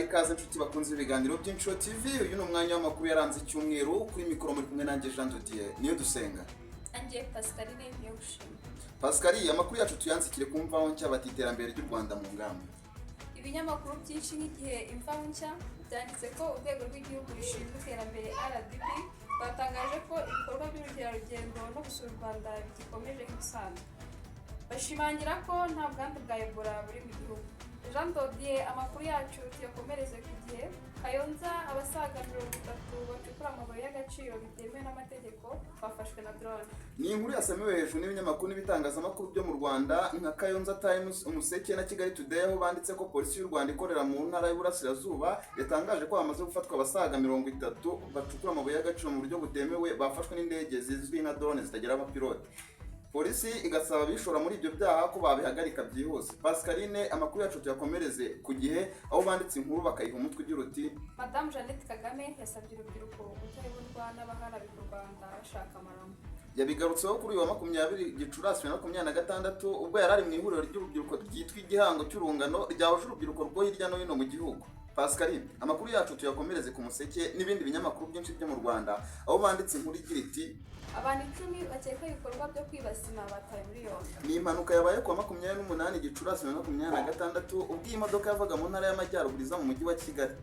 Ikaze inshuti bakunze ibiganiro by'Inshuro TV, uyu ni umwanya w'amakuru yaranze icyumweru. Kuri mikoro muri kumwe nanjye Jean de Dieu niyo dusenga. Angiye Pascaline niyo gushima. Pascaline, amakuru yacu tuyanzikire ku mvaho nshya bati iterambere ry'u Rwanda mu ngamba. Ibinyamakuru byinshi nk'igihe imvaho nshya byanditse ko urwego rw'igihugu rushinzwe iterambere RDB batangaje ko ibikorwa by'ubukerarugendo no gusura u Rwanda bigikomeje nk'ibisanzwe. Bashimangira ko nta bwandu bwa Ebola buri mu gihugu. Jean de Dieu, amakuru yacu tuyakomereze ku gihe. Kayonza, abasaga 30 bacukura amabuye y'agaciro bitemewe n'amategeko bafashwe na drone. Ni inkuru yasamewe hejuru n'ibinyamakuru n'ibitangazamakuru byo mu Rwanda nka Kayonza Times, Umuseke na Kigali Today, aho banditse ko polisi y'u Rwanda ikorera mu ntara y'Uburasirazuba yatangaje ko hamaze gufatwa abasaga 30 bacukura amabuye y'agaciro mu buryo butemewe bafashwe n'indege zizwi nka drone zitagira abapilote. Polisi igasaba abishora muri ibyo byaha ko babihagarika byihuse. Pascaline, amakuru yacu tuyakomereze ku gihe, aho banditse inkuru bakayiha umutwe ugira uti Madame Jeannette Kagame yasabye urubyiruko kutayoborwa n'abaharabika u Rwanda bashaka amaramu. Yabigarutseho kuri uyu wa 20 Gicurasi 2026 ubwo yari ari mu ihuriro ry'urubyiruko ryitwa igihango cy'urungano ryahuje urubyiruko rwo hirya no hino mu gihugu. Pascaline, amakuru yacu tuyakomereze ku Museke n'ibindi binyamakuru byinshi byo mu Rwanda, aho banditse inkuru igira iti Abantu 10 bakeka ibikorwa byo kwibasima bataye muri yombi. Ni impanuka yabaye ku wa 28 Gicurasi 2026 ubwo iyi modoka yavaga mu ntara y'Amajyaruguru iza mu mujyi wa Kigali.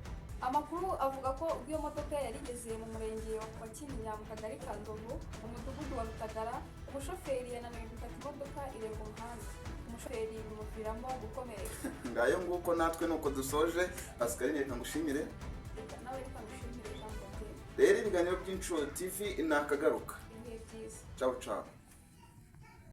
Amakuru avuga ko ubwo iyo modoka yari igeze mu murenge wa Kinyinya mu kagari ka Ndovu mu mudugudu wa Rutagara, umushoferi yananiwe gufata imodoka irenga umuhanda. Umushoferi bimuviramo gukomereka. Ngayo nguko natwe nuko dusoje. Pascaline, reka ngushimire. Nawe reka ngushimire Jean de Dieu. Rero ibiganiro by'Inshuro TV nakagaruka. Ibihe byiza. Ciao ciao.